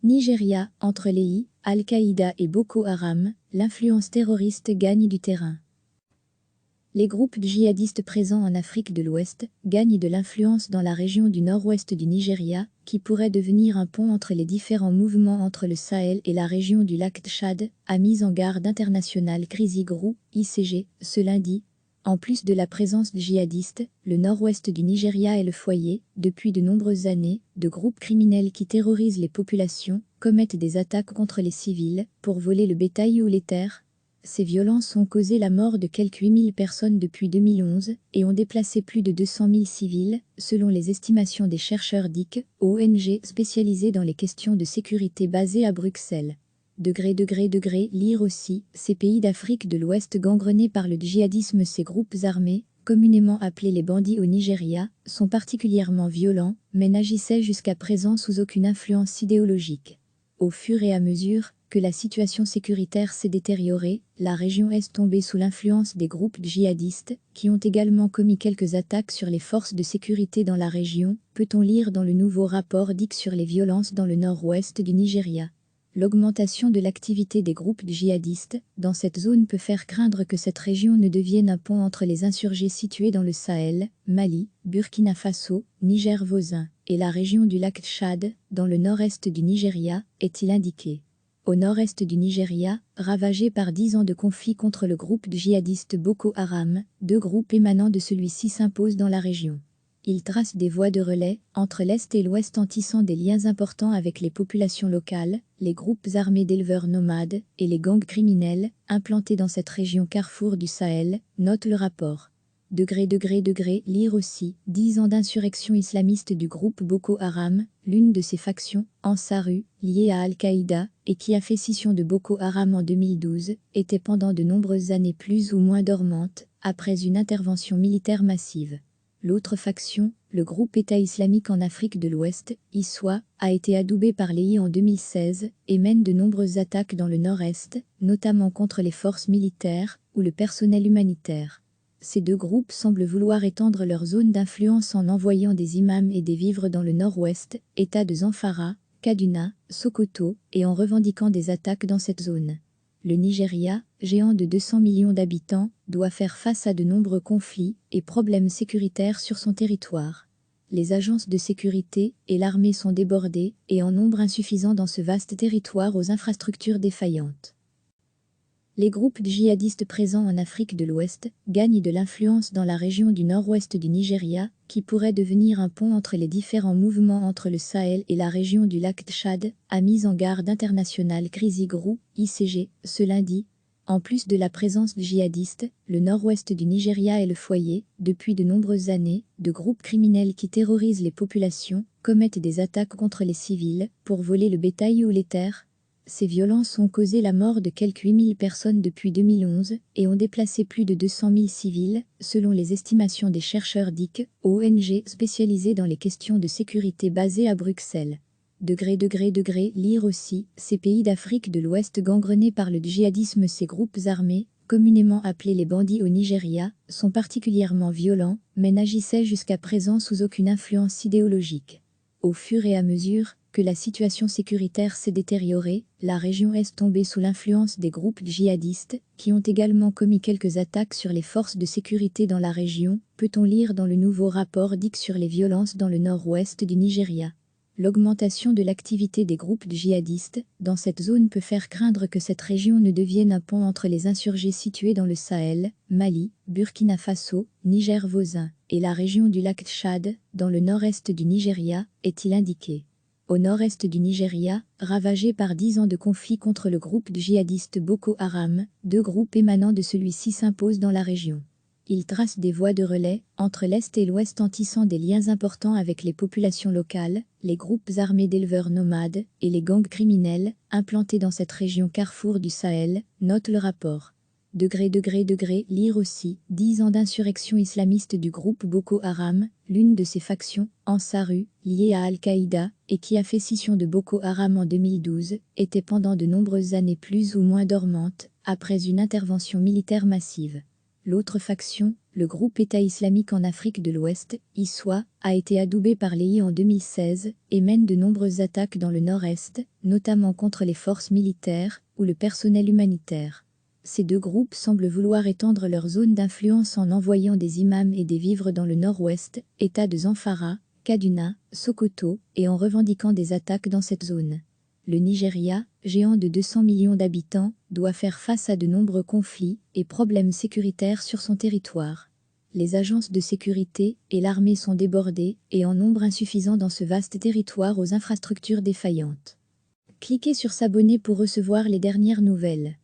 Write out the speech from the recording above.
Nigeria, entre l'EI, Al-Qaïda et Boko Haram, l'influence terroriste gagne du terrain. Les groupes djihadistes présents en Afrique de l'Ouest gagnent de l'influence dans la région du nord-ouest du Nigeria, qui pourrait devenir un pont entre les différents mouvements entre le Sahel et la région du lac Tchad, a mis en garde International Crisis Group, ICG, ce lundi. En plus de la présence djihadiste, le nord-ouest du Nigeria est le foyer, depuis de nombreuses années, de groupes criminels qui terrorisent les populations, commettent des attaques contre les civils, pour voler le bétail ou les terres. Ces violences ont causé la mort de quelques 8000 personnes depuis 2011 et ont déplacé plus de 200 000 civils, selon les estimations des chercheurs DIC, ONG spécialisées dans les questions de sécurité basées à Bruxelles. Lire aussi, ces pays d'Afrique de l'Ouest gangrenés par le djihadisme. Ces groupes armés, communément appelés les bandits au Nigeria, sont particulièrement violents, mais n'agissaient jusqu'à présent sous aucune influence idéologique. Au fur et à mesure que la situation sécuritaire s'est détériorée, la région est tombée sous l'influence des groupes djihadistes, qui ont également commis quelques attaques sur les forces de sécurité dans la région, peut-on lire dans le nouveau rapport DIC sur les violences dans le nord-ouest du Nigeria. L'augmentation de l'activité des groupes djihadistes dans cette zone peut faire craindre que cette région ne devienne un pont entre les insurgés situés dans le Sahel, Mali, Burkina Faso, Niger voisin, et la région du lac Tchad, dans le nord-est du Nigeria, est-il indiqué. Au nord-est du Nigeria, ravagé par 10 ans de conflit contre le groupe djihadiste Boko Haram, deux groupes émanant de celui-ci s'imposent dans la région. Ils tracent des voies de relais entre l'Est et l'Ouest en tissant des liens importants avec les populations locales, les groupes armés d'éleveurs nomades et les gangs criminels implantés dans cette région carrefour du Sahel, note le rapport. Lire aussi, 10 ans d'insurrection islamiste du groupe Boko Haram, l'une de ces factions, Ansaru, liée à Al-Qaïda, et qui a fait scission de Boko Haram en 2012, était pendant de nombreuses années plus ou moins dormante, après une intervention militaire massive. L'autre faction, le groupe État islamique en Afrique de l'Ouest, ISWA, a été adoubé par l'EI en 2016 et mène de nombreuses attaques dans le nord-est, notamment contre les forces militaires ou le personnel humanitaire. Ces deux groupes semblent vouloir étendre leur zone d'influence en envoyant des imams et des vivres dans le nord-ouest, État de Zamfara, Kaduna, Sokoto, et en revendiquant des attaques dans cette zone. Le Nigeria, géant de 200 millions d'habitants, doit faire face à de nombreux conflits et problèmes sécuritaires sur son territoire. Les agences de sécurité et l'armée sont débordées et en nombre insuffisant dans ce vaste territoire aux infrastructures défaillantes. Les groupes djihadistes présents en Afrique de l'Ouest gagnent de l'influence dans la région du nord-ouest du Nigeria, qui pourrait devenir un pont entre les différents mouvements entre le Sahel et la région du lac Tchad, a mis en garde International Crisis Group, ICG, ce lundi. En plus de la présence djihadiste, le nord-ouest du Nigeria est le foyer, depuis de nombreuses années, de groupes criminels qui terrorisent les populations, commettent des attaques contre les civils, pour voler le bétail ou les terres. Ces violences ont causé la mort de quelques 8000 personnes depuis 2011 et ont déplacé plus de 200 000 civils, selon les estimations des chercheurs DIC, ONG spécialisées dans les questions de sécurité basées à Bruxelles. Lire aussi, ces pays d'Afrique de l'Ouest gangrenés par le djihadisme. Ces groupes armés, communément appelés les bandits au Nigeria, sont particulièrement violents, mais n'agissaient jusqu'à présent sous aucune influence idéologique. Au fur et à mesure que la situation sécuritaire s'est détériorée, la région est tombée sous l'influence des groupes djihadistes, qui ont également commis quelques attaques sur les forces de sécurité dans la région, peut-on lire dans le nouveau rapport DIC sur les violences dans le nord-ouest du Nigeria. L'augmentation de l'activité des groupes djihadistes dans cette zone peut faire craindre que cette région ne devienne un pont entre les insurgés situés dans le Sahel, Mali, Burkina Faso, Niger voisin, et la région du lac Tchad, dans le nord-est du Nigeria, est-il indiqué. Au nord-est du Nigeria, ravagé par 10 ans de conflit contre le groupe djihadiste Boko Haram, deux groupes émanant de celui-ci s'imposent dans la région. Ils tracent des voies de relais entre l'Est et l'Ouest en tissant des liens importants avec les populations locales, les groupes armés d'éleveurs nomades et les gangs criminels implantés dans cette région carrefour du Sahel, note le rapport. Lire aussi, 10 ans d'insurrection islamiste du groupe Boko Haram, l'une de ces factions, Ansaru, liée à Al-Qaïda, et qui a fait scission de Boko Haram en 2012, était pendant de nombreuses années plus ou moins dormante, après une intervention militaire massive. L'autre faction, le groupe État islamique en Afrique de l'Ouest, ISWA, a été adoubé par l'EI en 2016 et mène de nombreuses attaques dans le nord-est, notamment contre les forces militaires ou le personnel humanitaire. Ces deux groupes semblent vouloir étendre leur zone d'influence en envoyant des imams et des vivres dans le nord-ouest, États de Zamfara, Kaduna, Sokoto, et en revendiquant des attaques dans cette zone. Le Nigeria, géant de 200 millions d'habitants, doit faire face à de nombreux conflits et problèmes sécuritaires sur son territoire. Les agences de sécurité et l'armée sont débordées et en nombre insuffisant dans ce vaste territoire aux infrastructures défaillantes. Cliquez sur s'abonner pour recevoir les dernières nouvelles.